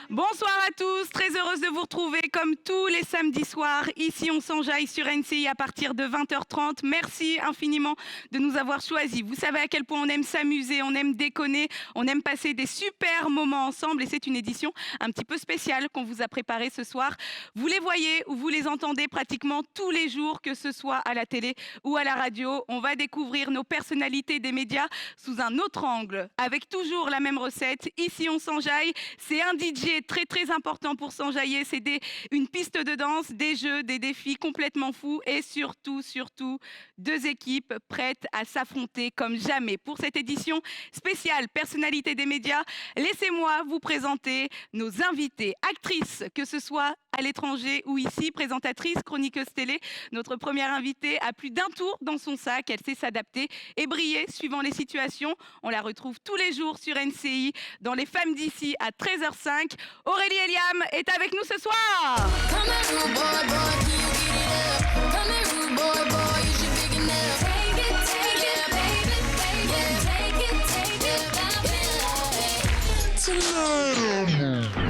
Bonsoir à tous, très heureuse de vous retrouver comme tous les samedis soirs. Ici, on s'enjaille sur NCI à partir de 20h30. Merci infiniment de nous avoir choisis. Vous savez à quel point on aime s'amuser, on aime déconner, on aime passer des super moments ensemble. Et c'est une édition un petit peu spéciale qu'on vous a préparée ce soir. Vous les voyez ou vous les entendez pratiquement tous les jours, que ce soit à la télé ou à la radio. On va découvrir nos personnalités des médias sous un autre angle, avec toujours la même recette. Ici, on s'enjaille. C'est un DJ très important pour s'enjailler. C'est une piste de danse, des jeux, des défis complètement fous et surtout, deux équipes prêtes à s'affronter comme jamais. Pour cette édition spéciale personnalité des médias, laissez-moi vous présenter nos invités, actrices, que ce soit à l'étranger ou ici, présentatrice, chroniqueuse télé. Notre première invitée a plus d'un tour dans son sac. Elle sait s'adapter et briller suivant les situations. On la retrouve tous les jours sur NCI dans Les Femmes d'ici à 13h05. Aurélie Eliam est avec nous ce soir.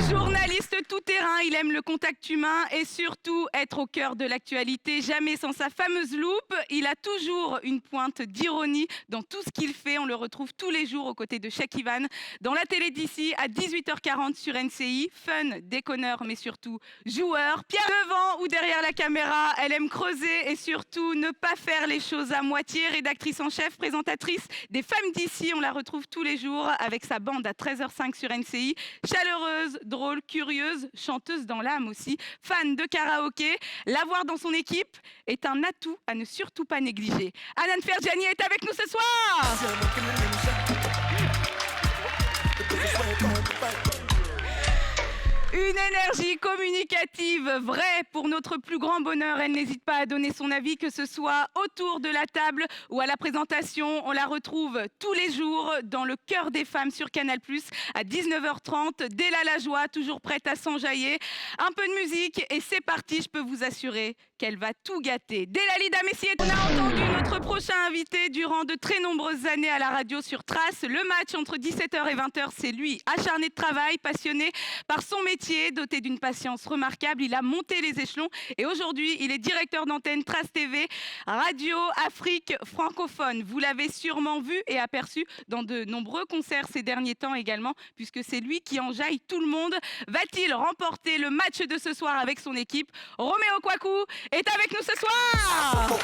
Journaliste tout-terrain, il aime le contact humain et surtout être au cœur de l'actualité. Jamais sans sa fameuse loupe. Il a toujours une pointe d'ironie dans tout ce qu'il fait. On le retrouve tous les jours aux côtés de Chekhivan dans la télé d'ici à 18h40 sur NCI. Fun, déconneur, mais surtout joueur. Pierre devant ou derrière la caméra, elle aime creuser et surtout ne pas faire les choses à moitié. Rédactrice en chef, présentatrice des Femmes d'ici. On la retrouve tous les jours avec sa bande à 13h05 sur NCI. Chaleureuse, drôle, curieuse, chanteuse dans l'âme aussi, fan de karaoké. L'avoir dans son équipe est un atout à ne surtout pas négliger. Anan Ferjani est avec nous ce soir. Une énergie communicative vraie pour notre plus grand bonheur. Elle n'hésite pas à donner son avis, que ce soit autour de la table ou à la présentation. On la retrouve tous les jours dans Le Cœur des femmes sur Canal+, à 19h30. Della La Joie, toujours prête à s'enjailler. Un peu de musique et c'est parti. Je peux vous assurer qu'elle va tout gâter. Delalida Messier, on a entendu notre prochain invité durant de très nombreuses années à la radio sur Trace. Le match entre 17h et 20h, c'est lui. Acharné de travail, passionné par son métier, doté d'une patience remarquable. Il a monté les échelons et aujourd'hui, il est directeur d'antenne Trace TV, Radio Afrique francophone. Vous l'avez sûrement vu et aperçu dans de nombreux concerts ces derniers temps également, puisque c'est lui qui enjaille tout le monde. Va-t-il remporter le match de ce soir avec son équipe? Roméo Kouakou est avec nous ce soir.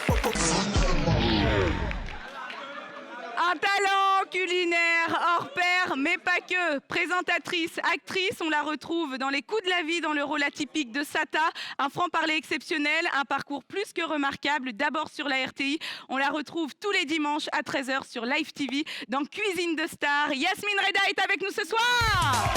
Un talent culinaire hors pair, mais pas que. Présentatrice, actrice, on la retrouve dans Les Coups de la vie, dans le rôle atypique de Sata. Un franc-parler exceptionnel, un parcours plus que remarquable. D'abord sur la RTI, on la retrouve tous les dimanches à 13h sur Live TV dans Cuisine de Stars. Yasmine Reda est avec nous ce soir.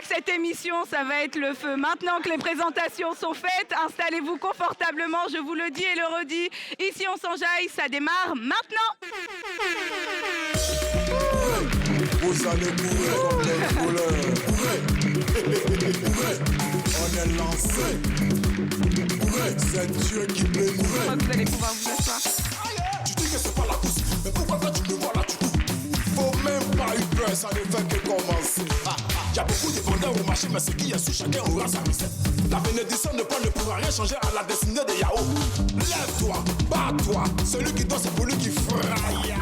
Cette émission, ça va être le feu. Maintenant que les présentations sont faites, installez-vous confortablement, je vous le dis et le redis. Ici, on s'enjaille, ça démarre maintenant. Vous allez mourir comme les voleurs. On est lancé. C'est Dieu qui plaît mourir. Je crois que vous allez pouvoir vous asseoir. Tu dis que c'est pas la course, mais pourquoi toi tu me vois là, tu cours? Faut même pas y peur, ça ne fait que commencer. Y'a beaucoup de vendeurs au marché, mais ce qui est sous chacun aura sa recette. La bénédiction de Paul ne pourra rien changer à la destinée de Yahoo. Lève-toi, bats-toi, celui qui danse c'est pour lui qui fraye.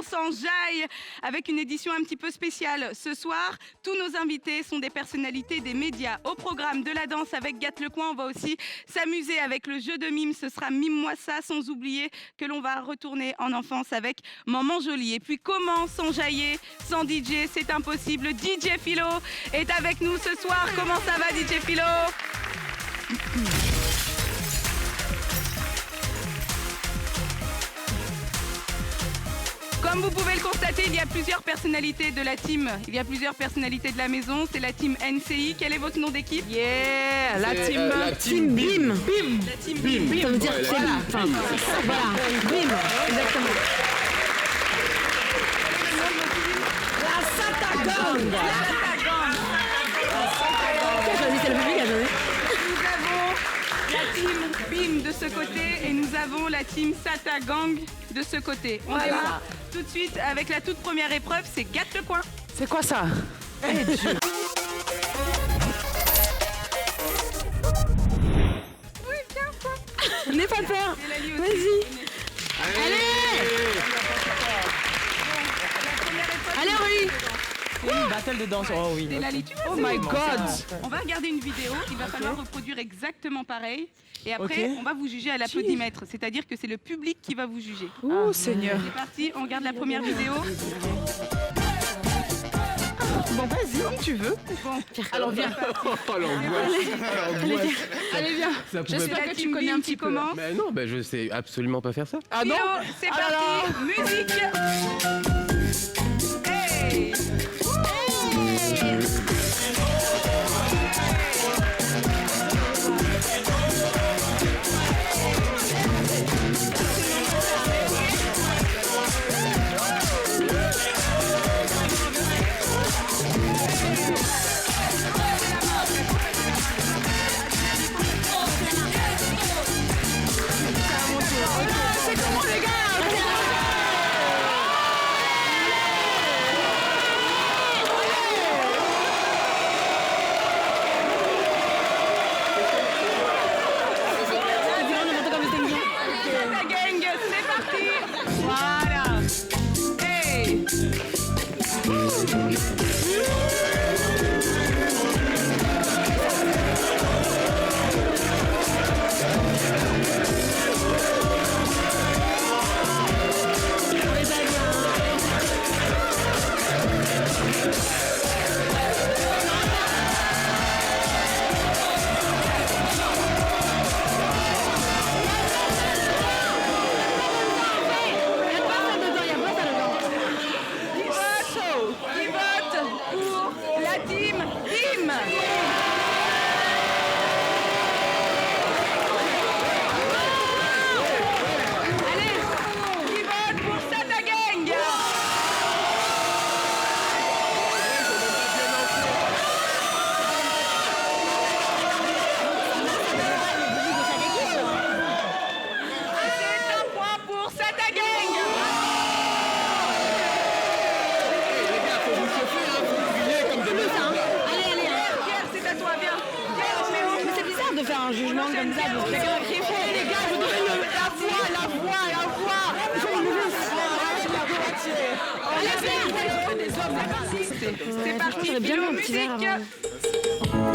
on s'enjaille avec une édition un petit peu spéciale. Ce soir, tous nos invités sont des personnalités des médias. Au programme de la danse avec Gâte le Coin, on va aussi s'amuser avec le jeu de mime. Ce sera Mime-moi ça, sans oublier que l'on va retourner en enfance avec Maman Jolie. Et puis comment s'enjailler sans DJ? C'est impossible. DJ Philo est avec nous ce soir. Comment ça va, DJ Philo? Comme vous pouvez le constater, il y a plusieurs personnalités de la team. Il y a plusieurs personnalités de la maison. C'est la team NCI. Quel est votre nom d'équipe? Yeah, la team BIM. La team BIM. Ça veut dire voilà. Enfin, voilà, BIM, exactement. La Satagang. Qui a choisi? C'est le public qui a choisi. Nous avons la team BIM de ce côté et nous avons la team Satagang de ce côté. On démarre tout de suite avec la toute première épreuve, c'est Gâte le Coin. C'est quoi ça? Eh Dieu. N'aie pas peur. Vas-y. Allez, oui. C'est une battle de danse, oh oui. Lali, tu Oh my God. On va regarder une vidéo, il va falloir reproduire exactement pareil. Et après, Ok. on va vous juger à l'applaudimètre, c'est-à-dire que c'est le public qui va vous juger. Oh Seigneur. C'est parti, on regarde la première vidéo. Bon, vas-y, comme tu veux. Bon, Alors viens. Oh l'angoisse. Allez, viens. Ça pouvait J'espère pas- que la tu team connais BIM un petit qui peu. commence. Mais non, bah, je sais absolument pas faire ça. Ah non? Philo, c'est Ah là parti, musique. Hey. C'est comment les gars? La gang, c'est parti. Voilà. Hey. Qui vote pour la team BIM? Allez, qui vote pour Satagang? C'est un point pour Satagang. Pierre, c'est à toi, viens. Pierre, Mais c'est bizarre de faire un jugement comme ça. Parce que quelqu'un a crié, hey, les gars, je voudrais la voix. Allez, viens. c'est parti. J'aurais bien Philo, un petit verre musique. avant.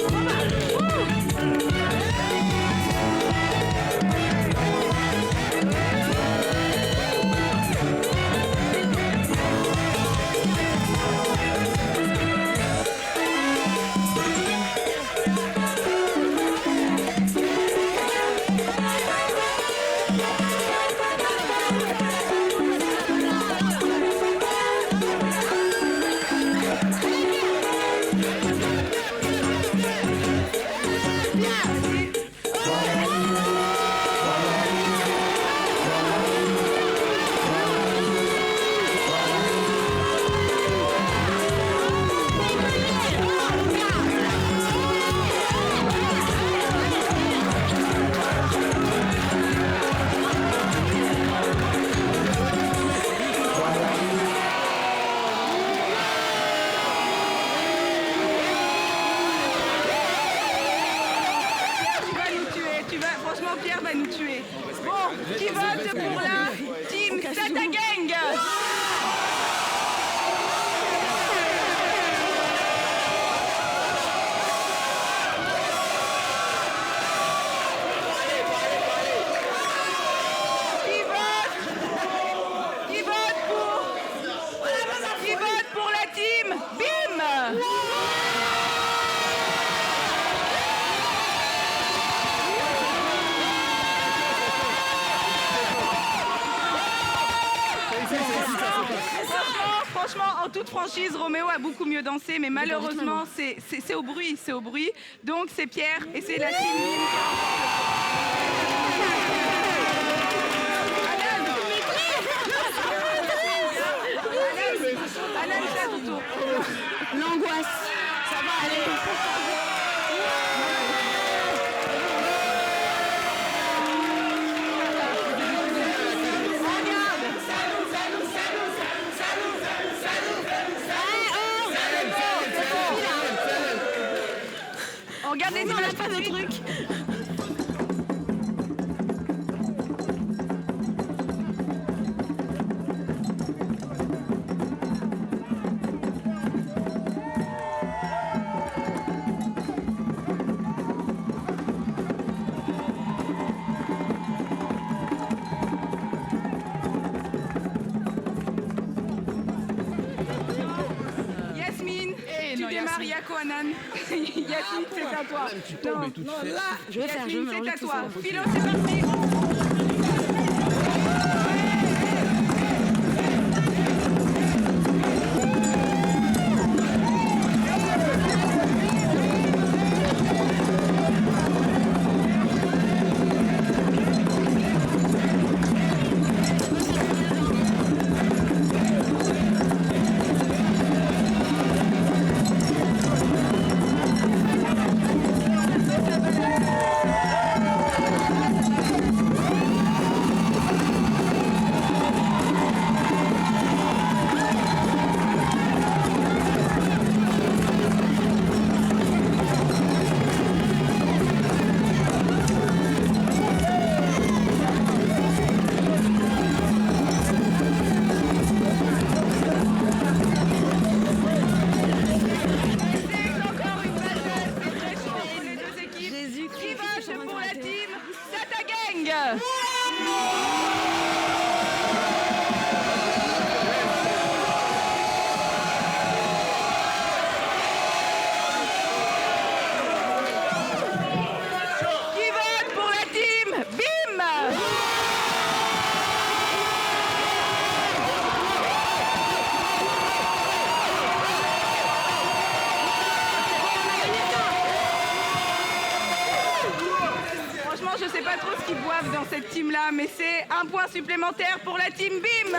Pierre va nous tuer. Bon, qui vote pour la team Satagang? Franchement, en toute franchise, Roméo a beaucoup mieux dansé, mais malheureusement, c'est au bruit, c'est au bruit. Donc c'est Pierre et c'est la team Mime qui remporte. Alan, c'est à ton tour. L'angoisse. Ça va aller. On regarde les images pas de truc. Yasmine, tu démarres Yako Anan. Yasmine, c'est à toi. Non, là, je vais faire, je vais Yasmine, c'est mélanger à tout toi. ça. Philo, c'est parti. Encore une bataille, c'est très chaud entre les deux équipes. Qui vote pour la team Sata Gang? Qui vote pour la team Bim? Franchement, je sais pas trop ce qu'ils boivent dans cette team-là, mais c'est un point supplémentaire pour la team BIM.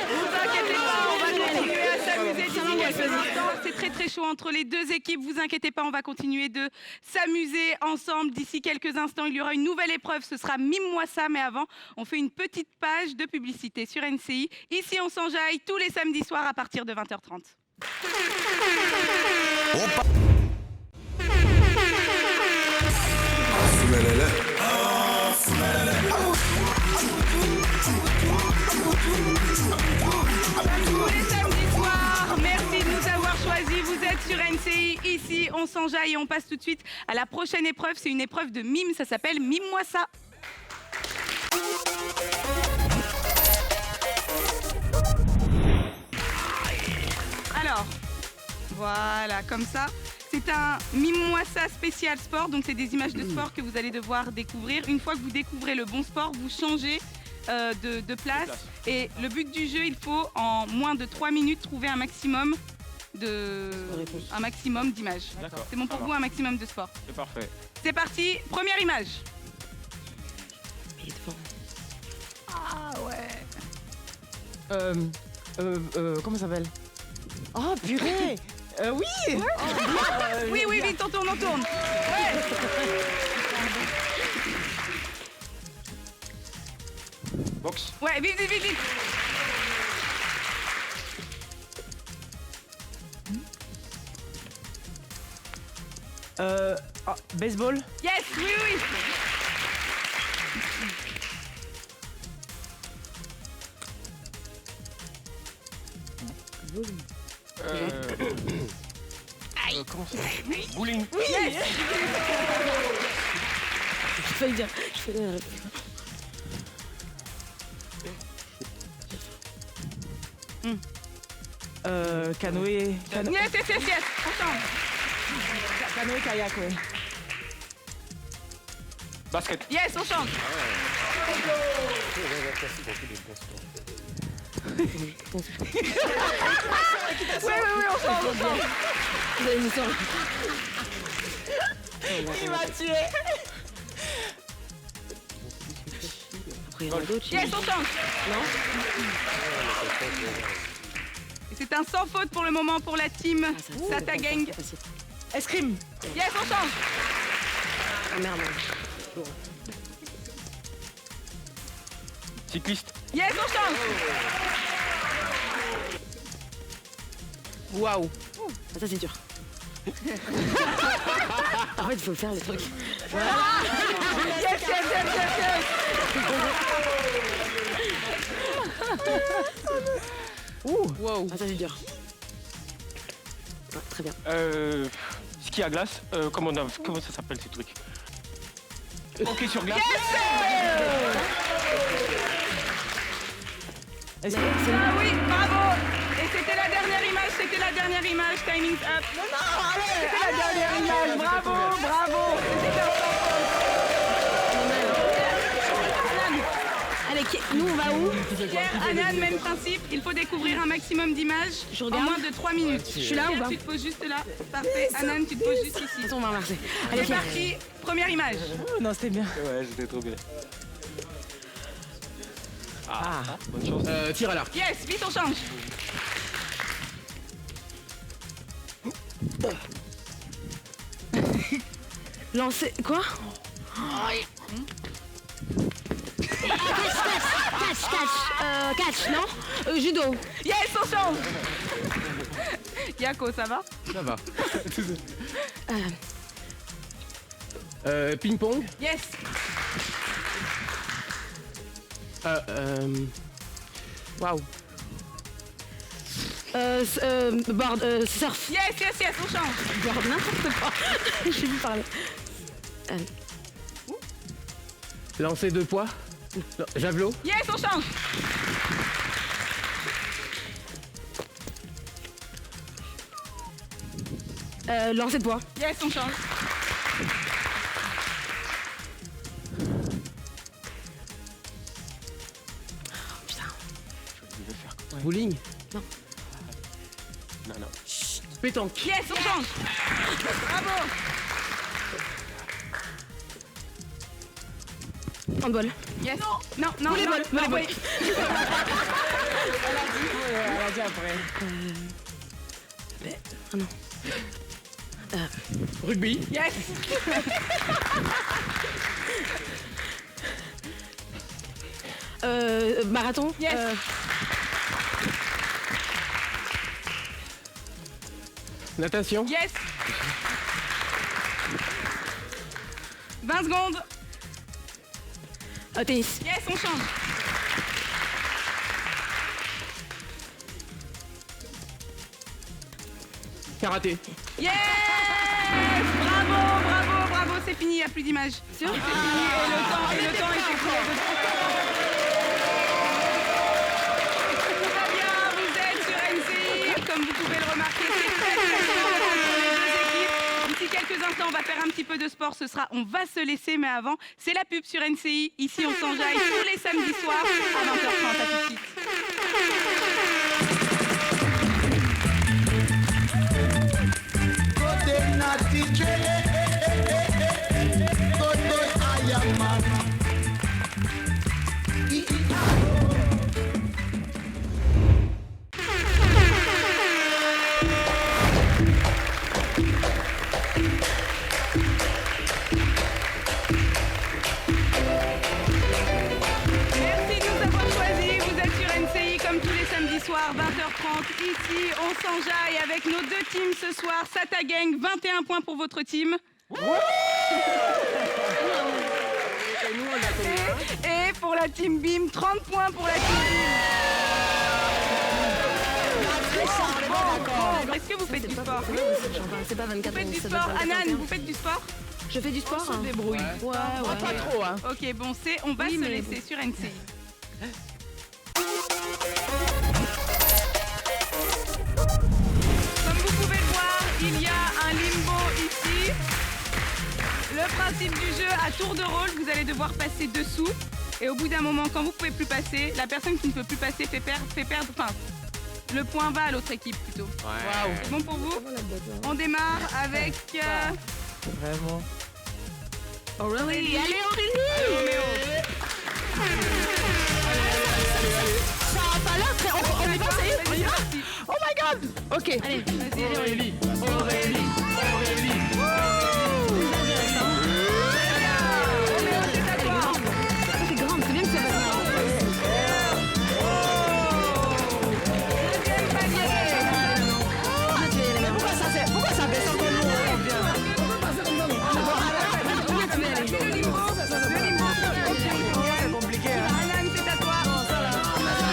Vous inquiétez pas, on va continuer à s'amuser d'ici quelques instants. C'est très très chaud entre les deux équipes, vous inquiétez pas, on va continuer de s'amuser ensemble. D'ici quelques instants, il y aura une nouvelle épreuve, ce sera Mime-moi ça, mais avant, on fait une petite page de publicité sur NCI. Ici, on s'enjaille tous les samedis soirs à partir de 20h30. Tous les samedis soirs, merci de nous avoir choisis. Vous êtes sur NCI, ici on s'enjaille et on passe tout de suite à la prochaine épreuve. C'est une épreuve de mime, ça s'appelle Mime-moi ça. Alors, voilà, comme ça. C'est un Mime-moi ça spécial sport, donc c'est des images de sport que vous allez devoir découvrir. Une fois que vous découvrez le bon sport, vous changez de place. Et le but du jeu, il faut en moins de 3 minutes trouver un maximum d'images. D'accord. C'est bon pour vous, un maximum de sport. C'est parfait. C'est parti, première image. Il est devant. Ah ouais. Comment ça s'appelle? Oh purée. Oui. Oui, vite, on tourne. Ouais. Box. Ouais, vite. Baseball. Yes, oui. Comment ça s'appelle? Bowling. Yes. Je peux le dire. Je peux le dire. Canoë. Yes. Ensemble. Canoë kayak, ouais. Basket. Yes, on change. Oui, on change. Vous allez nous sortir. Il m'a tué. Après, il y en a d'autres. Yes, on change. Non. Et c'est un sans faute pour le moment pour la team Sata Gang. Escrime. Yes, on change. Ah merde. Cycliste. Yes, on change. Waouh. Ah, ça c'est dur. En fait, il faut faire le truc. Yes. Wow. Ah, ça c'est dur. Ouais, très bien. Ski à glace. Comment ça s'appelle ces trucs? Hockey sur glace. Ah oui, bravo. Et c'était la dernière image, timing up. C'était la dernière image, bravo. Allez, nous on va où? Pierre, Anan, même principe, il faut découvrir un maximum d'images Je en regarde. moins de 3 minutes. Je suis là ou Pierre, pas? tu te poses juste là, parfait. Anan, tu te poses juste ici. De toute façon, on va inverser. Allez, C'est Pierre. parti, première image. Non, c'était bien. Ouais, c'était trop bien. Bonne chance. Tir à l'arc. Yes, vite on change. Lancer. Quoi? Catch, non? Judo. Yes, on change. Yako, ça va? Ça va. Ping-pong. Yes. Waouh. Board, surf. Yes, on change. Board, n'importe quoi. J'ai vu parler. Lancer de poids. Non, javelot. Yes, on change. Lancer de poids. Yes, on change. Bowling. Non. Pétanque. Yes, on change. Bravo. Handball. Yes. Non. Volleyball. oui. Elle a dit après. Rugby. Yes. Marathon. Yes. 'Natation. Yes. 20 secondes. Tennis. Yes, on change. Karaté. Yes. Bravo, c'est fini, il n'y a plus d'images. Sûr? C'est fini, et le temps est écoulé. Tout va bien, vous êtes sur NCI. Comme vous pouvez le remarquer, c'est très bien entre les deux équipes. D'ici quelques instants, on va faire un petit peu de sport. On va se laisser, mais avant, c'est la pub sur NCI. Ici, on s'enjaille tous les samedis soirs à 20h30. À tout de suite. Merci de nous avoir choisis. Vous êtes sur NCI comme tous les samedis soirs, 20h30. Ici, on s'enjaille avec nos deux teams ce soir. Sata Gang, 21 points pour votre team. Et pour la team BIM, 30 points pour la team BIM. Est-ce que vous faites du sport? C'est pas 24 Vous faites du ça doit sport. être Anan, 21. vous faites du sport? Je fais du sport. On se débrouille. Ouais. Pas trop, hein. Ok, bon, on va Oui, se mais laisser sur NCI. Comme vous pouvez le voir, il y a un limbo ici. Le principe du jeu, à tour de rôle, vous allez devoir passer dessous. Et au bout d'un moment, quand vous pouvez plus passer, la personne qui ne peut plus passer fait perdre. Enfin, le point va à l'autre équipe plutôt. Waouh. C'est bon pour vous? On démarre avec. Vraiment. Aurélie. Allez, Aurélie! Ça va pas là, frère. On y va, ça y est, on y va. Oh my god. Ok. Allez, vas-y, Aurélie. Aurélie. C'est grande, c'est bien que ça va. Pourquoi ça baisse encore nous? C'est compliqué, hein? Alan, c'est à toi.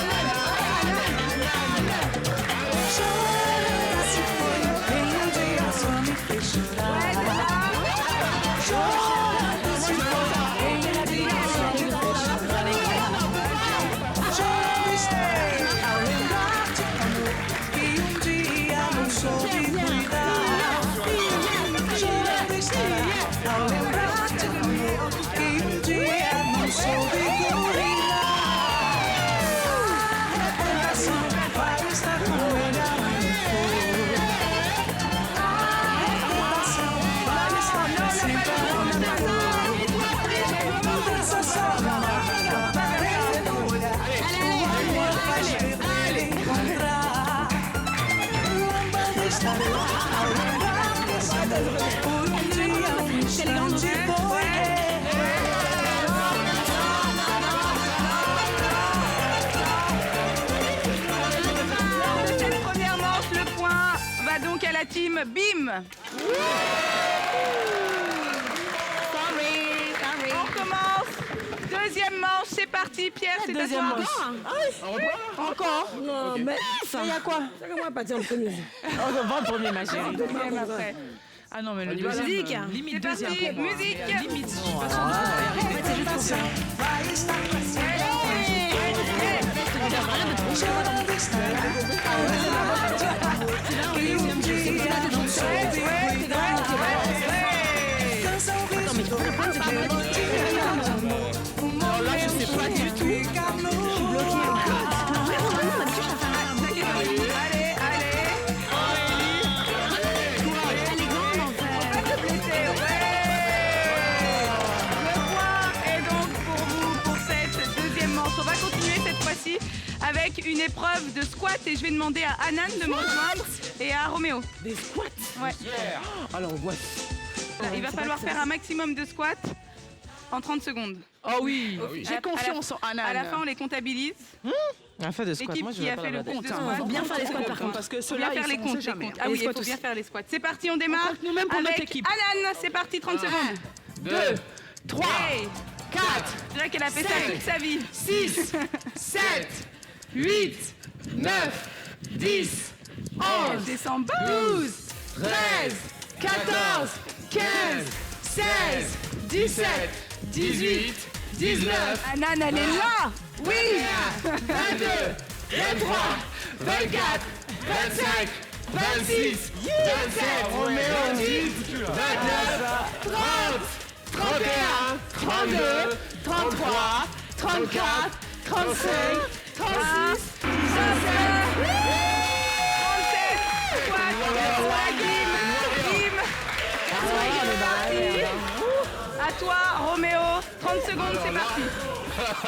Cette première manche, le point va donc à la team BIM. On commence. Deuxième manche, c'est parti. Pierre, c'est à toi. Encore? Non, mais ça. Il y a quoi? Moi, pas dire le premier. On va le premier, ma chérie. Deuxième après. Ah non, mais le Musique. deuxième, limite C'est parti, deuxième. pour moi. musique. Limite, je suis pas sûre de y arriver. Alors là, je sais pas du tout. Je suis bloquée. Allez, allez. Elle est grande, en fait. Pas te blesser, ouais. Le point est donc pour vous pour cette deuxième manche. On va continuer cette fois-ci avec une épreuve de squat et je vais demander à Anan de me rejoindre et à Roméo. Des squats. Ouais. Ah l'angoisse. Il va falloir faire un maximum de squats en 30 secondes. Oh oui, j'ai À confiance en Anan. À la fin, on les comptabilise. Un fait de squat, L'équipe moi je qui vais a pas fait la le battre. plus de Il squats. faut bien faire les squats, par contre. Parce que Faut ceux-là, bien faire ils les sont, on comptes. sait jamais. Ah Les oui, il squats faut bien aussi. faire les squats. C'est parti, on démarre. nous-mêmes pour notre avec équipe. Anan, c'est parti, 30 secondes. 2, 3, 4, Je dirais qu'elle a fait ça toute sa vie. 6, 7, 8, 9, 10, 11, Descends bas. 12, 13, 14, 15, 16, 17, 18, 19, Anan, elle est là. oui, 22, 23, 24, 25, 26, 27, 28, 29, 30, 31, 32, 33, 34, 35, 36, À toi, Roméo. 30 secondes, c'est parti.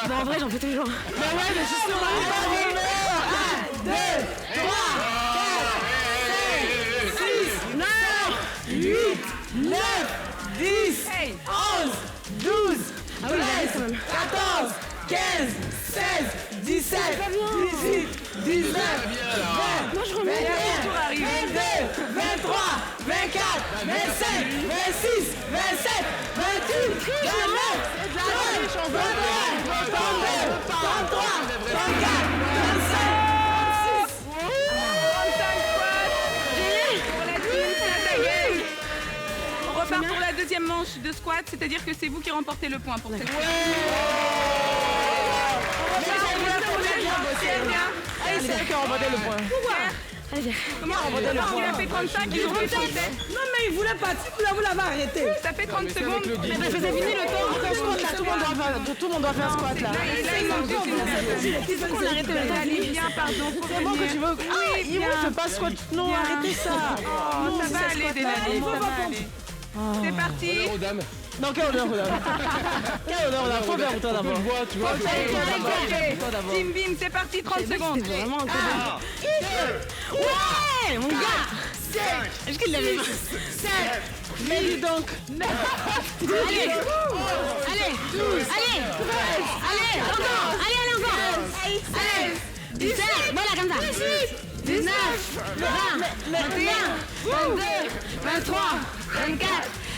Mais en vrai, j'en fais tous les jours. Mais ouais, mais justement, 1, 2, 3, 4, 5, 6, 9, 8, 9, 10, Hey. 11, 12, Ah oui, j'arrive quand même. 14, 15, 16, 17, 18, 19, 20, Moi, je remets. 21, 22, 23, 24, 25, 26, 27, 28, 29, 30, 31, 32, 33, 34, 35, 36. On repart pour la deuxième manche de squat, c'est-à-dire que c'est vous qui remportez le point pour cette fois. Allez, c'est elle qui a remporté le point. Comment il a fait 35, ils ont fait 37. Non, mais il voulait partir, vous l'avez arrêté. Ça fait 30 secondes. Mais parce que c'est fini le temps. Un squat, là, tout le monde doit faire un squat là. Là, il manque juste une personne. Il faut qu'on arrête le temps. Allez, viens, pardon. C'est bon que tu veux. Ah, il ne fait pas squat. Non, Viens. arrêtez ça. Oh, ça va aller, Delali, ça va aller. C'est parti. Honneur aux dames. Non, quel honneur, quel honneur, on a faut faire toi d'abord. Tu vois, Ok. Team Bim, c'est parti, 30 secondes. C'est vraiment un peu. Ouais, mon gars. 5. Est-ce qu'il l'avait 7. Mais dis donc. 9. Allez. Allez. 12. Allez. 13. Allez. Encore. Allez, encore. 16. 17. Voilà, comme ça. 18. 19. 20. 21. 22. 23. 24.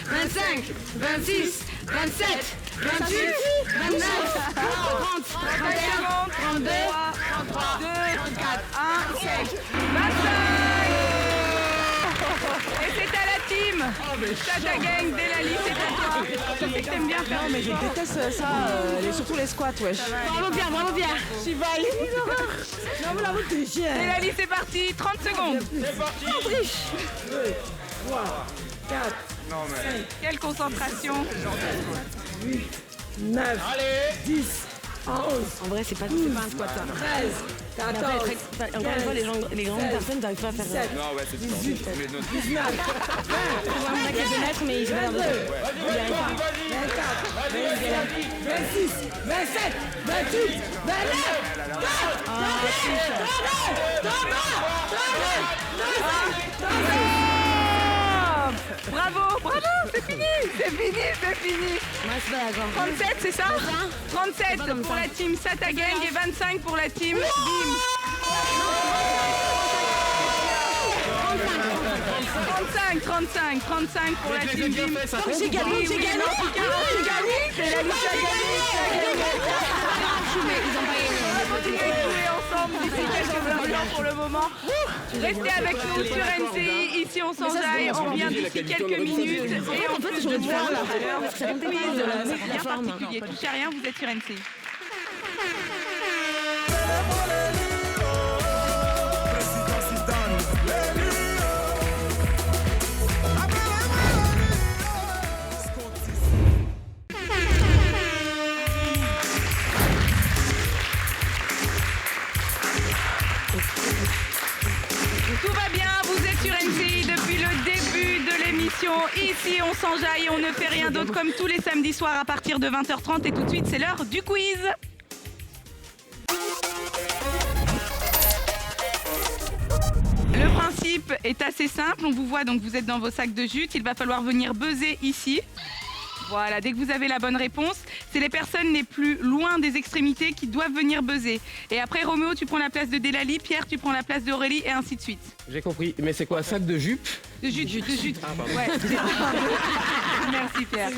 25, 26, 27, 28, 29, 30, 31, 32, 33, 2, 4, 1, 5, 25. Et c'est à la team. Tata Gang, Delali, c'est à toi. Je sais que t'aimes bien faire. Non, mais je déteste ça, surtout les squats, wesh. Bravo Pierre. Shiva, il est horreur. Non, vous l'avez triché. Delali, c'est parti, 30 secondes. C'est parti. 2, 3, 4, Quelle concentration. 8, 9, 10, 11, En vrai, c'est pas un squat ça. 13, 14, Encore une fois, les grandes personnes n'arrivent pas à faire ça. 17, Non, ouais, c'est différent. 18, Mais non. 19, 20, On a quelques mètres, mais il se bat dans le dos. 24, 25, 26, 27, 28, 29, 30, Bravo, c'est fini. Moi, c'est pas d'accord. 37, c'est ça 37 pour la team Sata Gang et 25 pour la team Bim. 35 pour la team Bim. Donc j'ai gagné, C'est la lutte à gagner. Ils ont pas gagné. Continuez de jouer ensemble d'ici quelques instants pour le moment. Restez avec nous sur NCI. Ici on s'enjaille. On revient d'ici quelques minutes. Et en plus de moi, c'est rien particulier. Touchez à rien, vous êtes sur NCI. Tout va bien, vous êtes sur NCI depuis le début de l'émission. Ici, on s'enjaille, on ne fait rien d'autre comme tous les samedis soirs à partir de 20h30. Et tout de suite, c'est l'heure du quiz. Le principe est assez simple. On vous voit, donc vous êtes dans vos sacs de jute. Il va falloir venir buzzer ici. Voilà, dès que vous avez la bonne réponse, c'est les personnes les plus loin des extrémités qui doivent venir buzzer. Et après, Roméo, tu prends la place de Delali, Pierre, tu prends la place d'Aurélie, et ainsi de suite. J'ai compris. Mais c'est quoi, sac de jupe? De jute. Ouais. Merci, Pierre.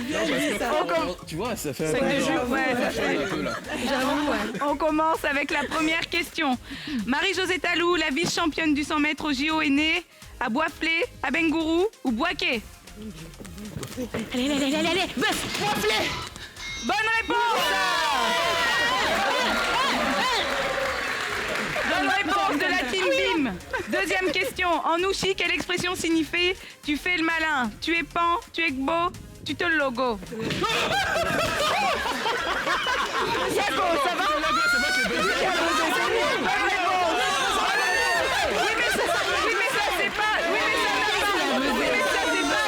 Tu vois, ça fait Sac de jupe, ouais, ça fait. un peu là. J'avoue, ouais. On commence avec la première question. Marie-Josée Talou, la vice-championne du 100 mètres au JO, est née à Boisflé, à Bengourou ou Boisquet? Allez, bœuf, Boisflé. Bonne réponse. Bonne réponse de la team Bim. Deuxième question. En ouchi, quelle expression signifie tu fais le malin? Tu es pan, tu es beau, tu te le logo. Yako, ça va? Oui, mais ça, c'est pas. Oui, mais ça, c'est pas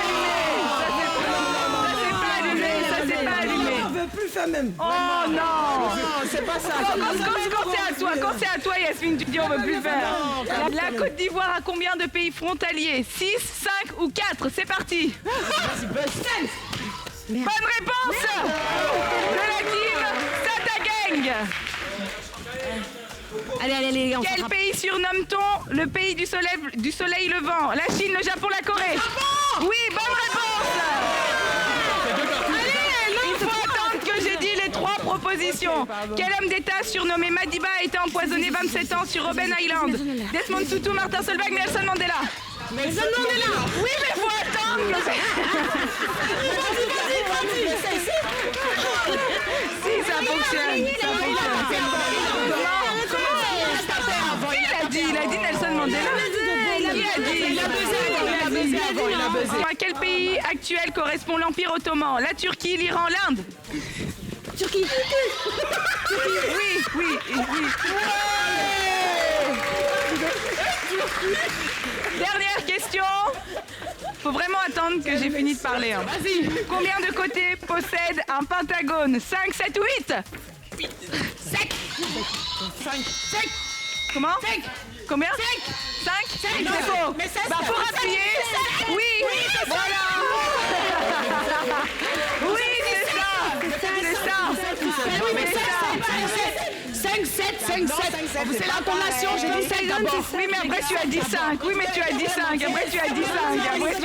allumé. Ça, c'est pas allumé. on veut plus faire même. Oh non! C'est pas ça. Quand c'est à toi, Yasmine, tu dis on veut plus faire. La Côte d'Ivoire a combien de pays frontaliers? 6, 5 ou 4? C'est parti! Bonne réponse de la team Sata Gang. Allez, les gars. Quel pays surnomme-t-on le pays du soleil levant? La Chine, le Japon, la Corée? Oui, bonne réponse! Il faut attendre que j'ai dit les 3 propositions. Quel homme d'État surnommé Madiba a été empoisonné 27 ans sur Robben Island? Desmond Tutu, Martin Solveig, Nelson Mandela. Nelson Mandela. Oui, mais faut attendre que Si, ça fonctionne. Il a dit Nelson Mandela. dit. Il a buzzé avant. À quel pays actuel correspond l'Empire ottoman? La Turquie, l'Iran, l'Inde? Turquie. Oui. Dernière question. Faut vraiment attendre que j'ai fini de parler. Hein. Vas-y. Combien de côtés possède un pentagone? 5, 7 ou 8? 5. Comment? 5. Combien? 5. C'est faux. Bah, faut appuyer. Oui, voilà. Oui, c'est ça. Oui, mais 5, 7. C'est l'intonation, j'ai dit 7 d'abord. Oui, mais après tu as dit 5. Oui, mais tu as dit 5. Après tu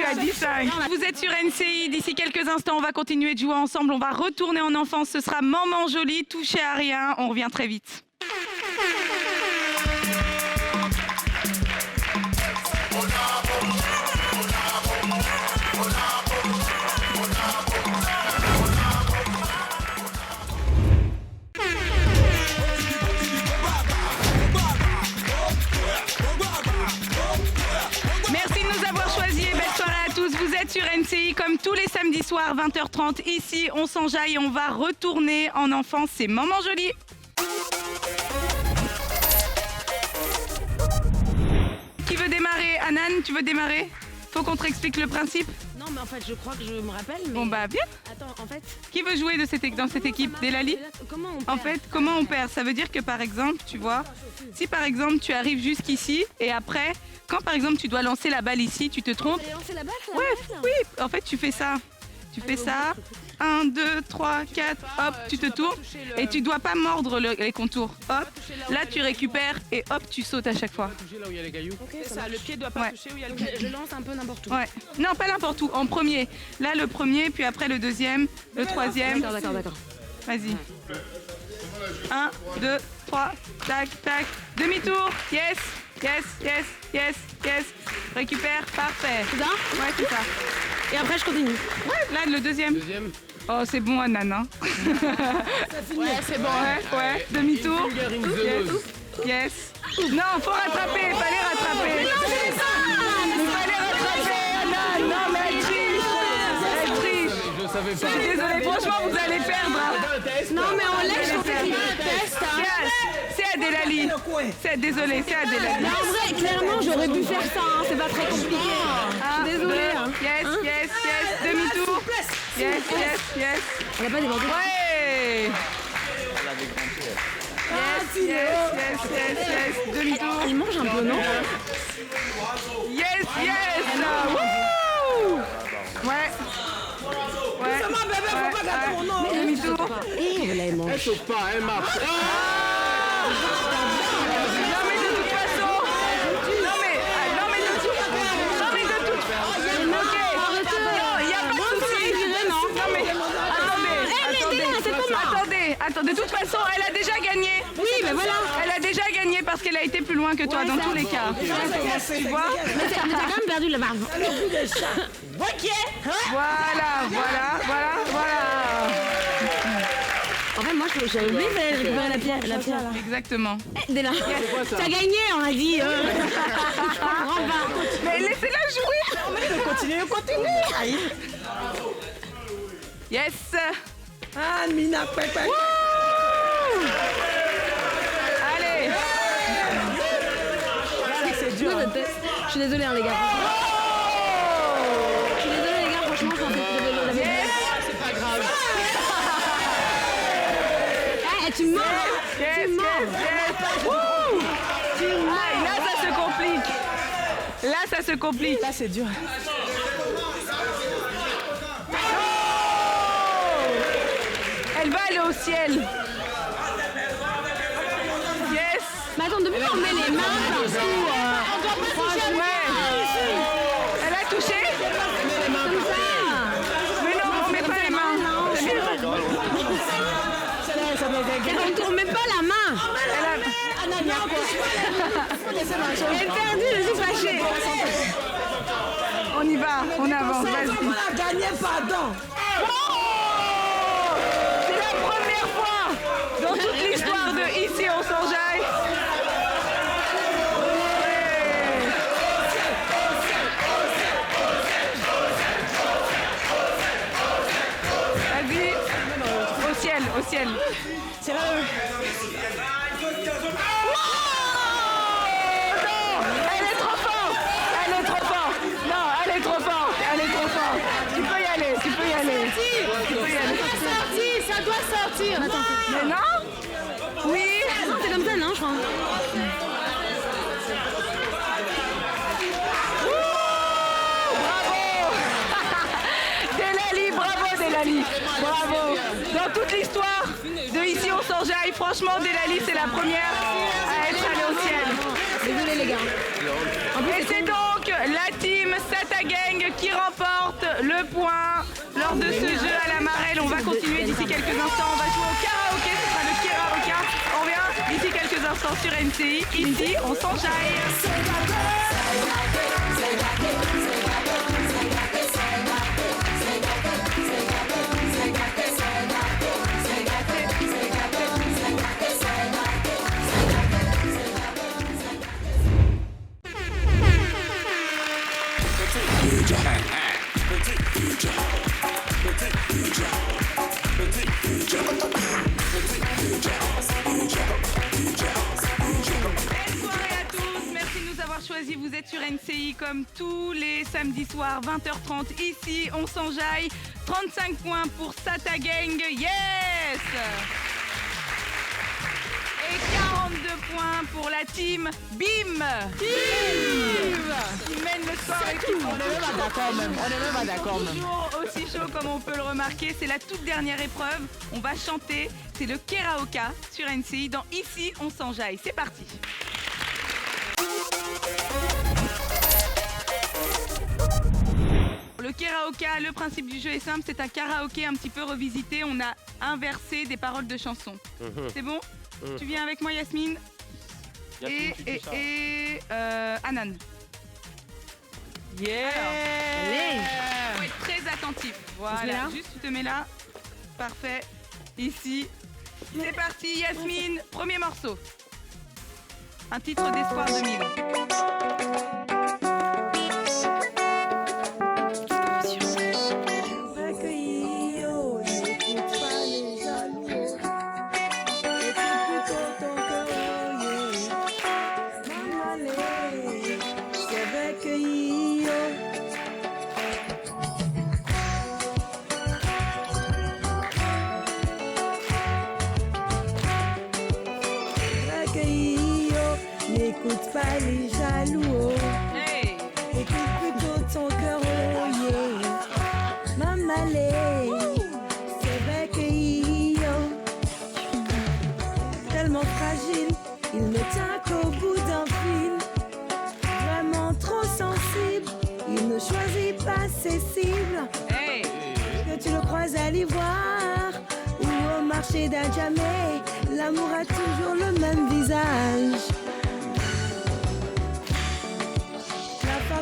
as dit 5. Vous êtes sur NCI. D'ici quelques instants, on va continuer de jouer ensemble. On va retourner en enfance. Ce sera Maman Jolie, touché à rien. On revient très vite. Vous êtes sur NCI comme tous les samedis soirs 20h30. Ici, on s'enjaille et on va retourner en enfance. C'est Maman Jolie. Qui veut démarrer? Anan, tu veux démarrer? Faut qu'on te explique le principe. Non, mais en fait, je crois que je me rappelle. Mais... Bon, bah, bien. Attends, en fait. Qui veut jouer dans cette équipe? Delali? Comment on perd? En fait, comment on perd? Ça veut dire que par exemple, tu vois, si par exemple tu arrives jusqu'ici et après, quand par exemple tu dois lancer la balle ici, tu te trompes. Lancer la balle, Ouais, oui, en fait tu fais ça. Tu fais ça. 1, 2, 3, 4, hop, tu te tournes et tu dois pas mordre les contours. Hop, là tu récupères et hop, tu sautes à chaque fois. Toucher là où il y a les cailloux. C'est ça, le pied doit pas toucher où il y a le caillou. Je lance un peu n'importe où. Ouais. Non, pas n'importe où, en premier. Là le premier, puis après le deuxième, le troisième. D'accord. Vas-y. 1, 2, 3, tac, tac. Demi-tour, yes. Récupère, parfait. C'est ça? Ouais, c'est ça. Et après, je continue. Ouais, là, le deuxième. Oh, c'est bon, Anan. Hein. Ouais, c'est bon. Ouais. Demi-tour. Yes. Non, faut rattraper, fallait rattraper. Il fallait rattraper, Anan. Non, mais elle triche. Je savais Je pas. suis désolée, franchement, vous allez perdre. Non, mais on laisse, je pensais qu'il y avait un test. C'est Adélali. Désolée, c'est Adélali. Mais en vrai, clairement, j'aurais pu faire ça. Hein. C'est pas très compliqué. Je suis désolée. Hein. Yes. Demi-tour. Yes. Elle a pas débordé. Ouais. Yes. Demi-tour. Il mange un peu, non? Yes. Wouh. Ouais. Demi-tour. Et elle mange. Elle saute pas, elle marche. Non mais de toute façon. Non mais de toute façon. Ok. Non, il y a pas de souci. Non mais attendez. De toute façon, elle a déjà gagné. Oui, mais voilà. Elle a déjà gagné parce qu'elle a été plus loin que toi dans tous les cas. Tu vois? Mais t'as quand même perdu la barre. Voilà. En fait, moi, j'avais oublié de récupérer la pierre. Exactement. Dès là. T'as gagné, on a dit. Je comprends pas. Mais laissez-la jouer. Continue. Yes. Ah, Mina, Pepe. Allez. C'est dur. Je suis désolée, hein, les gars. Je suis désolée, les gars, franchement, je pensais que vous avez C'est pas grave. Eh, tu mens. Yes. Wouh. Ah, là, ça se complique. Là, c'est dur. Elle va aller au ciel. Yes. Mais attends, depuis qu'on met les mains partout, on doit pas toucher à la main. Elle a touché. Comme ça. Mais non, on met pas les mains. On ne tourne même pas la main. Elle est perdue, je suis fâchée. On y va, on avance, vas-y. On a gagné, pardon. C'est la première fois dans toute l'histoire de Ici on s'enjaille. ciel, au ciel. C'est là. Elle est trop forte. Elle est trop forte. Non, elle est trop forte. Elle est trop forte. Tu peux y aller, tu peux y aller. Tu peux y aller. Ça doit sortir. Attends. Mais non? Oui. Non, c'est comme ça, non, je crois. Delali, bravo Delali. Bravo. Dans toute l'histoire de Ici on s'enjaille, franchement Delali c'est la première à être allée au ciel. Désolé les gars. Et c'est donc la team Sata Gang qui remporte le point lors de ce jeu à la marelle. On va continuer d'ici quelques instants. On va jouer au karaoké, ce sera le karaoké. On revient d'ici quelques instants sur NCI. Ici, on s'enjaille. Choisi, vous êtes sur NCI comme tous les samedis soirs, 20h30. Ici, on s'enjaille. 35 points pour Sata Gang. Yes! Et 42 points pour la team BIM. Qui mène le score avec tout. On n'est même pas d'accord même. On n'est même pas d'accord même. Toujours aussi chaud comme on peut le remarquer. C'est la toute dernière épreuve. On va chanter. C'est le karaoké sur NCI dans Ici, on s'enjaille. C'est parti. Le karaoké, le principe du jeu est simple, c'est un karaoké un petit peu revisité. On a inversé des paroles de chansons. C'est bon? Tu viens avec moi, Yasmine? Et Anan. Yeah! Il faut être très attentif. Voilà, juste tu te mets là. Parfait. Ici. C'est parti, Yasmine. Premier morceau. Un titre d'Espoir 2000. N'écoute pas les jaloux, hey. Écoute plutôt ton cœur, oh yeah. Mamalé, c'est vrai que tellement fragile, il ne tient qu'au bout d'un fil. Vraiment trop sensible, il ne choisit pas ses cibles. Hey. Que tu le croises à l'ivoire ou au marché d'un jamais, l'amour a toujours le même visage.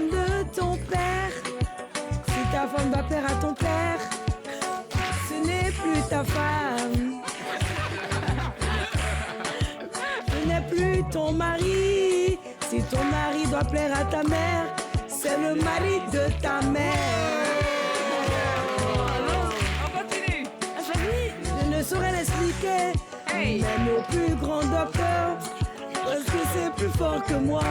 De ton père, si ta femme va plaire à ton père, ce n'est plus ta femme. Ce n'est plus ton mari, si ton mari doit plaire à ta mère, c'est le mari de ta mère. On continue. Je ne saurais l'expliquer, hey. Même au plus grand docteur, parce que c'est plus fort que moi.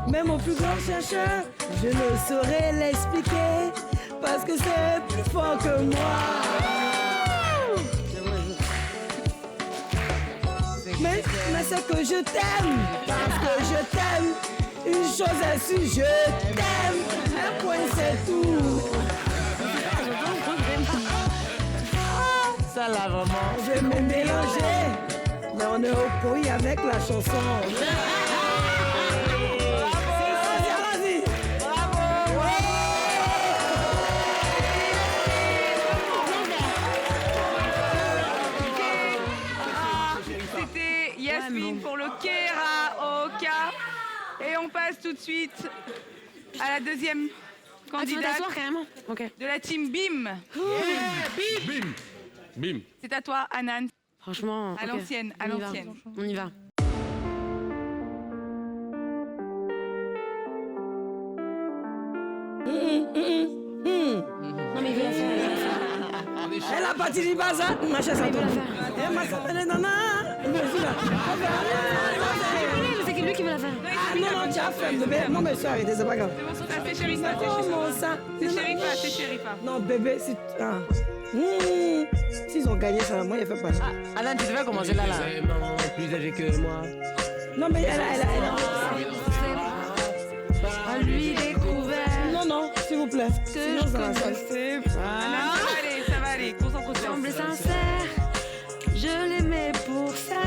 Même au plus grand chercheur, je ne saurais l'expliquer parce que c'est plus fort que moi. Mais c'est que je t'aime, parce que je t'aime. Une chose est sûre, je t'aime. Un point c'est tout. Ça là vraiment. Je vais me mélanger, mais on est au point avec la chanson. Pour le karaoké. Et on passe tout de suite à la deuxième candidate de la team BIM. Bim. Bim. C'est à toi, Anan. Franchement, à l'ancienne, à l'ancienne. On y va. Elle a participé à ça. Ma chaise à toi. Elle m'a s'appelé Nana. C'est lui qui veut la faire. Ah non, tu as fait, bébé. Non, mais ça, arrêtez, c'est pas grave. C'est Sherifa, Comment ça? c'est Sherifa, c'est Sherifa. Non, bébé, c'est. Ah. S'ils ont gagné ça, moi, il fait pas ça. Alan, tu devais commencer là. Vraiment plus âgé que moi. Non, mais elle a. À lui découvert. Non, s'il vous plaît. Sinon, ça va faire. Ça va aller, concentre-toi. Semble sincère, je l'aimais pour ça.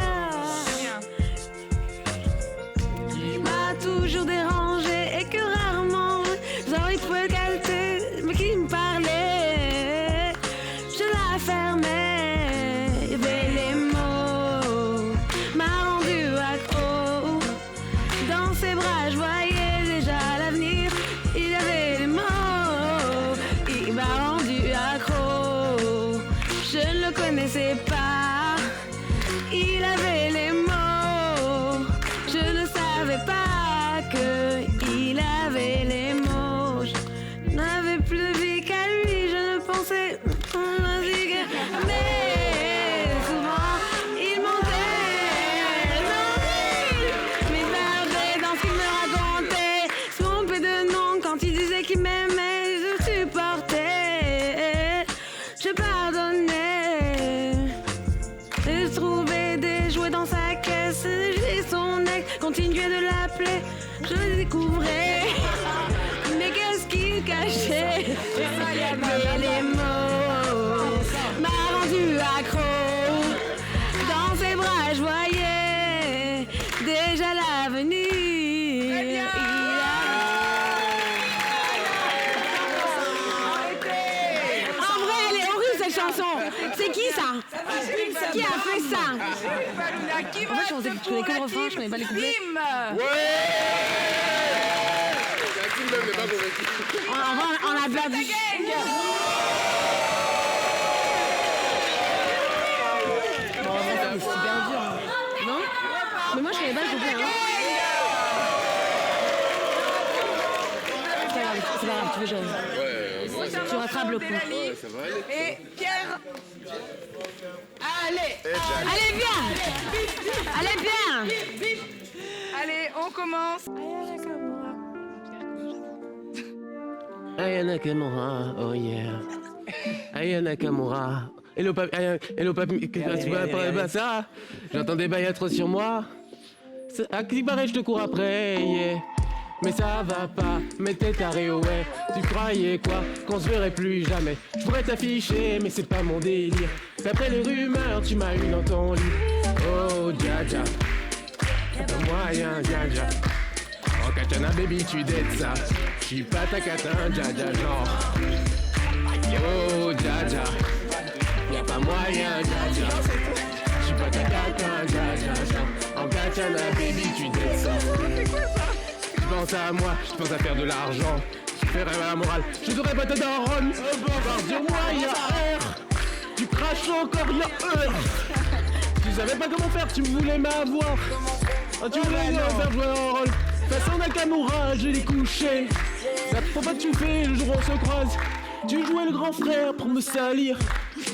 Il m'a toujours dérangé et que rarement j'aurais pu le calter, mais qui me parlait, je la fermais. Il y avait les mots, m'a rendu accro. Dans ses bras, je voyais déjà l'avenir. Il y avait les mots, il m'a rendu accro. Je ne le connaissais pas. Il avait les mots. Je ne savais pas qu'il avait les mots. Je n'avais plus de vie qu'à lui. Je ne pensais pas mais souvent il mentait. Mais j'avais dans ce qu'il me racontait. Trompé de nom quand il disait qu'il m'aimait. Je supportais. Je pardonnais. Je trouvais des jouets dans sa caisse. Et son ex continuait de l'appeler. Je le découvrais. Mais qu'est-ce qu'il cachait? Mais les mots m'a rendu accro. Dans ses bras, je voyais déjà l'avenir. En vrai, elle est horrible cette chanson. C'est qui ça? Qui a fait ça? Qui En fait, je pensais que tu connais que le refrain, je connais pas les couplets. On a perdu. C'est super dur. Non? Mais moi, je connais pas le couplet. C'est pas grave, tu veux jouer. Tu rattrapes le coup. Et Pierre. Allez, viens! Allez, viens! Allez, on commence. Aya Nakamura, oh yeah. Aya Nakamura. Hello papi, tu vas pas ça? J'entends des bails trop sur moi. À qui paraît, je te cours après, yeah. Mais ça va pas, mais t'es taré, ouais. Tu croyais quoi, qu'on se verrait plus jamais? Je pourrais t'afficher, mais c'est pas mon délire. D'après les rumeurs, tu m'as eu dans ton lit. Oh, dja dja. Y'a pas moyen, dja dja. En katana, baby, tu dettes ça. J'suis pas ta catin, dja dja, genre. Oh, dja dja. Y'a pas moyen, dja dja. J'suis pas ta catin, dja dja, genre. En katana, baby, tu dettes ça. Pense à moi, je pense à faire de l'argent. Je ferai la morale, je devrais pas te daronne. Sur moi, y'a heure. Tu craches encore, y'a heure. Tu savais pas comment faire, tu voulais m'avoir. Tu voulais me faire jouer un rôle. Façon Nakamura, je l'ai couché. Faut pas que tu fais le jour où on se croise. Tu jouais le grand frère pour me salir.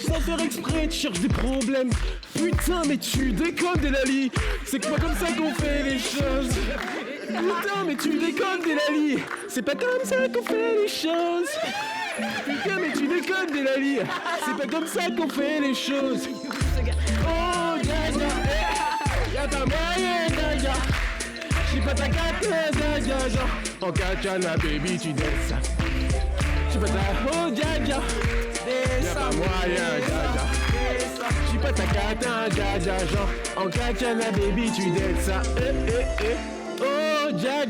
Sans faire exprès, tu cherches des problèmes. Putain, mais tu déconnes, Delali. C'est pas comme ça qu'on fait les choses. Putain, mais tu déconnes, Delali. C'est pas comme ça qu'on fait les choses. Putain, mais tu déconnes, Delali. C'est pas comme ça qu'on fait les choses. Oh, Gaga. Y'a pas moyen, Gaga. J'suis pas ta carte, Gaga. En katana, baby, tu danses ça. J'suis pas ta... Oh, Gaga. Y'a pas moyen, Gaga. J'suis pas ta carte, Gaga. En katana, baby, tu danses ça. Oh, Dja,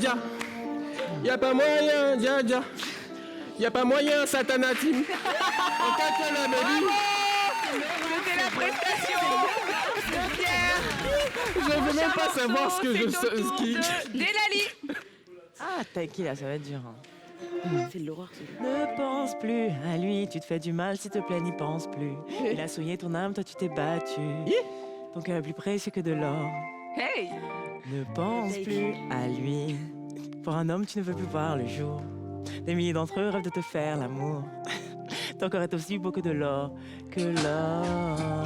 y'a pas moyen, Dja. Y'a pas moyen, Satana Team. En katana, baby. C'était la prestation de Pierre. Je veux même pas savoir ce que je ski. Delali. Ah, t'inquiète, là, ça va être dur. C'est de l'horreur. Ne pense plus à lui, tu te fais du mal, s'il te plaît, n'y pense plus. Il a souillé ton âme, toi tu t'es battu. Ton cœur est plus précieux que de l'or. Hey. Ne pense plus à lui. Pour un homme, tu ne veux plus voir le jour. Des milliers d'entre eux rêvent de te faire l'amour. Ton corps est aussi beau que de l'or, que l'or.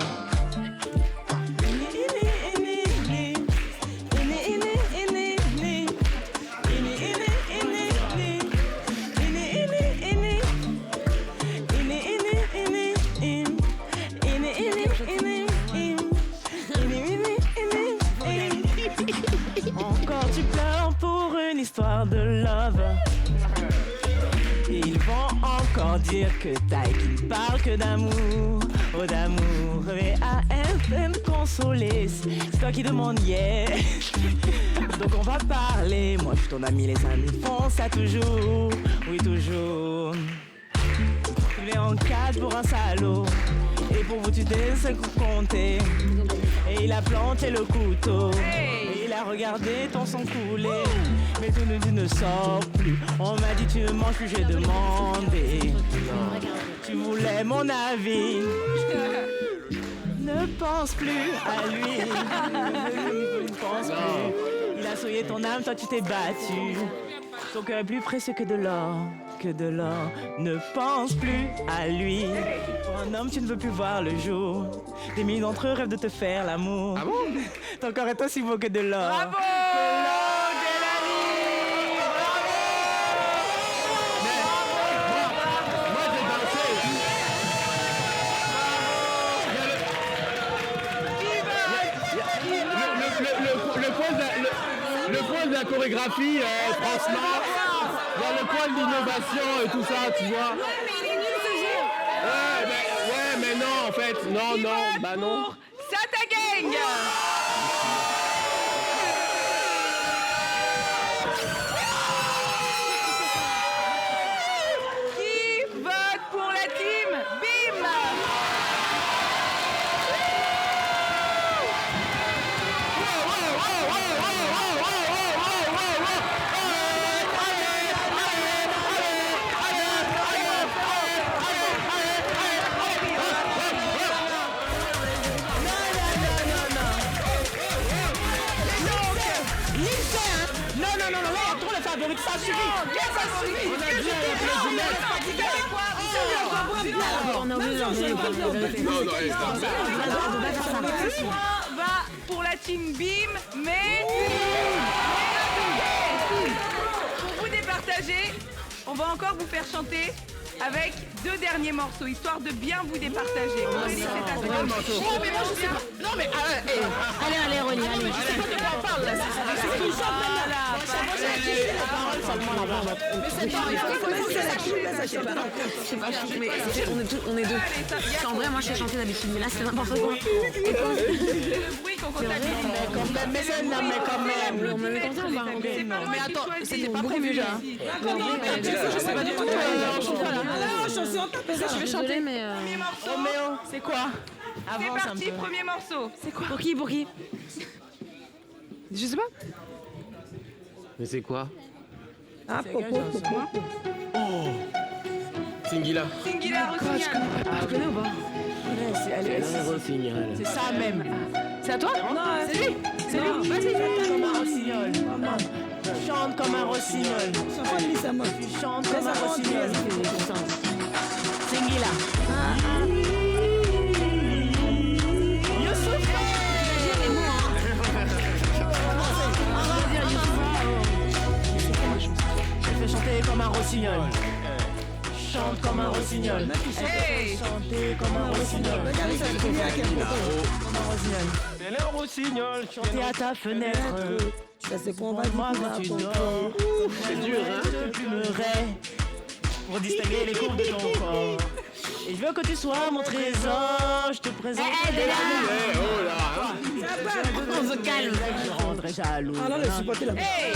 Encore tu pleures pour une histoire de love. Et ils vont encore dire que t'as qui parle que d'amour, oh d'amour. Et à peine consoler, c'est toi qui demandes yeah. Donc on va parler, moi je suis ton ami, les amis font ça toujours, oui toujours. Il est en 4 pour un salaud, et pour vous tu t'es 5 coups comptés. Et il a planté le couteau, et il a regardé ton sang couler. Mais tu ne sors plus, on m'a dit tu ne manges plus, j'ai demandé. Tu voulais mon avis, ne pense plus à lui. Ne pense plus. Il a souillé ton âme, toi tu t'es battu. Ton cœur est plus précieux que de l'or, que de l'or. Ne pense plus à lui. Pour un homme, tu ne veux plus voir le jour. Des milliers d'entre eux rêvent de te faire l'amour. Ah bon? Ton corps est aussi beau que de l'or. Bravo! Moi j'ai dansé. Le point de la chorégraphie, franchement, il y a le point de l'innovation et tout ça, tu vois. Ouais, mais non, en fait, non, bah non. Pour Sata Gang. Qui vote pour la team BIM? Non, là, il y a trop de favorites, ça suffit. On a dit à la place du mec. Le point va pour la team BIM, mais pour vous départager, on va encore vous faire chanter avec 2 derniers morceaux, histoire de bien vous départager. Aurélie, c'est à toi. Oh, mais moi je sais pas. Non, mais allez, Rolly, allez. Je sais pas de quoi on parle là. C'est ce qu'il chante maintenant. Moi, j'ai la parole seulement là-bas. Mais c'est pas, on est deux. Parce qu'en vrai, moi je sais chanter d'habitude, mais là c'est n'importe quoi. Le bruit qu'on comptabilise. Mais c'est non, mais quand même. On me met comme ça ou pas? Mais attends, c'était pas prévu là. Je sais pas du tout. Je vais chanter, mais. Premier morceau, Roméo, c'est quoi? c'est Avance un parti, peu. premier morceau. C'est quoi? Pour qui? Je sais pas. Mais c'est quoi? Ah, Singila. Singila Rossignol. Je connais ou pas? Rossignol. C'est ça même. C'est à toi? Non, c'est lui. C'est lui. Vas-y, chante comme un rossignol. Chante comme un rossignol. Tu chantes comme un rossignol. Singila. Youssouf. Je fais chanter comme un rossignol. Chante comme un rossignol. Hey. Chanter comme un rossignol. Comme un rossignol. Elle est un rossignol. Chanter à ta fenêtre. Moi quand tu dors. C'est dur, hein? Je plumerai pour distinguer les courbes de ton corps. Et je veux que tu sois mon trésor. Je te présente. Oh là! On se calme. Je rendrai jaloux. Hey.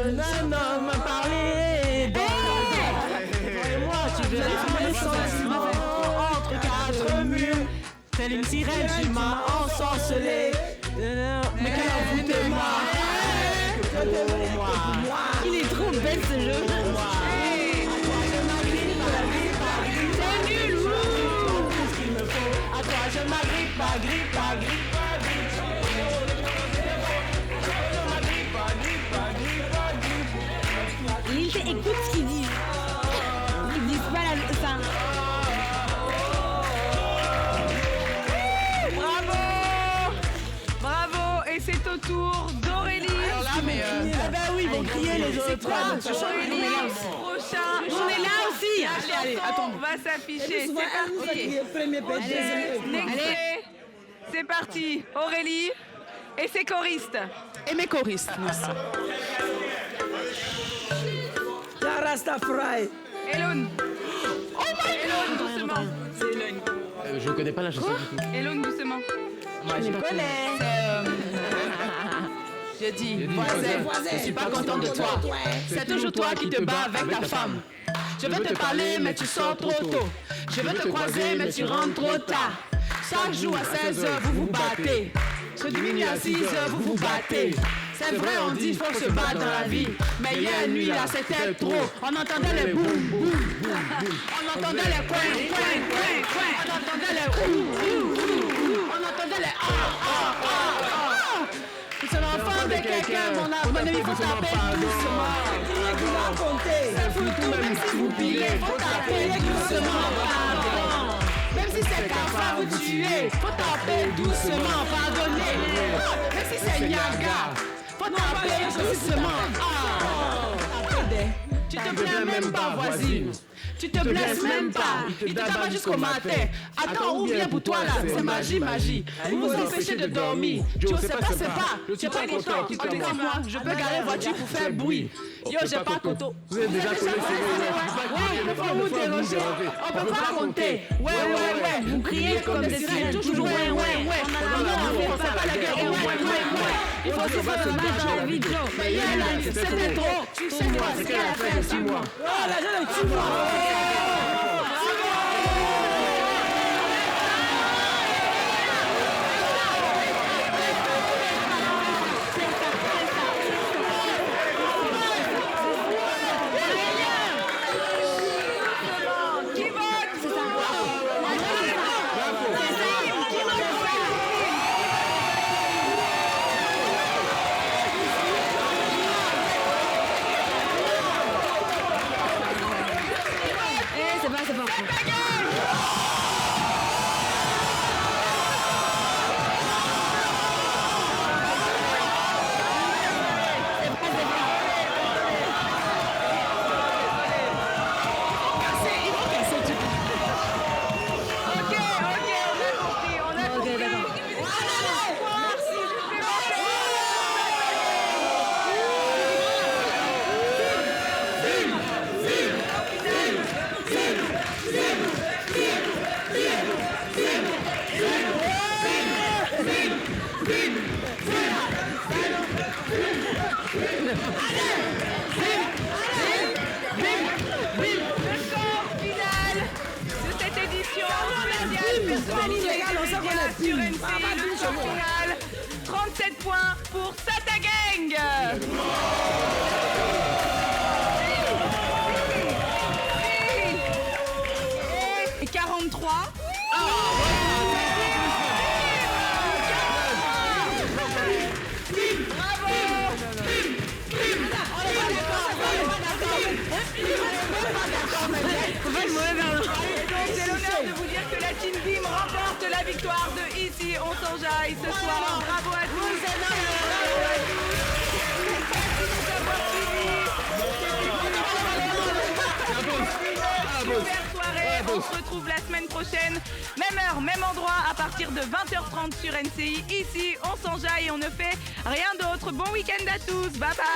Un homme m'a parlé. Et moi, tu verras mes sentiments entre 4 murs. Telle une sirène, tu m'as ensorcelé. Mais quelle envoûte de moi. Que pour moi. Il est trop belle ce jeu. C'est nul, tout ce qu'il me faut. À toi, je m'agrippe, agrippe. Écoute ce qu'il dit. Ils disent pas ça. c'est quoi? Aurélie, prochain. On est là aussi. La Allez, chanson attends. va s'afficher. Souvent, elle nous a crié premier page, deuxième page. Extrait. C'est parti. Aurélie et ses choristes. Et mes choristes. Rastafari. Elone. Oh my Elone, doucement. Je connais pas la chanson du tout. Elone, doucement. Moi, je connais. Je dis, voisin, je suis pas content de toi. C'est toujours toi qui te bats avec ta femme. Je veux te parler, mais tu sors trop tôt. Je veux te croiser, mais tu rentres trop tard. Chaque jour à 16h, vous vous battez. Ce minuit à 6h, vous vous battez. C'est vrai, on dit faut se battre dans la vie. Mais hier nuit, là, c'était trop. On entendait les boum, boum, boum, boum. On entendait les coins, coins, coins, coins. On entendait les ouh, ouh, ouh. On entendait les C'est l'enfant de quelqu'un, mon ami, faut taper doucement. C'est foutu, même si vous pillez, faut taper doucement, pardon. Même si c'est Kafa, vous tuez, faut taper doucement, pardonnez. Même si c'est Niaga, faut taper doucement. Tu te plains même pas, voisine. Tu te blesses même pas. Il te tape jusqu'au matin. Attends, ou bien pour toi là, c'est magie, magie. Vous vous empêchez de dormir. Joe, c'est pas. Tu es pas content. En tout cas, moi, je peux garer voiture pour faire bruit. Yo, j'ai pas content. Vous êtes déjà collé, Ouais, faut vous déranger. On peut pas compter. Ouais. Vous criez comme des sirènes, toujours ouais. Non, on fait pas la guerre. Ouais. Il faut se faire dans la vie, Joe. Mais hier là, c'était trop. Tu sais quoi, c'est qu'elle a fait, suis-moi. Oh, la jeune, suis-moi. Sur NCI, le score final, 37 points pour Sata Gang. Et 43. C'est l'honneur de vous dire que la Team Bim remporte la victoire de Ici on s'enjaille ce soir. Bravo à tous. Super soirée. On se retrouve la semaine prochaine. Même heure, même endroit à partir de 20h30 sur NCI. Ici on s'enjaille et on ne fait rien d'autre. Bon week-end à tous. Bye bye.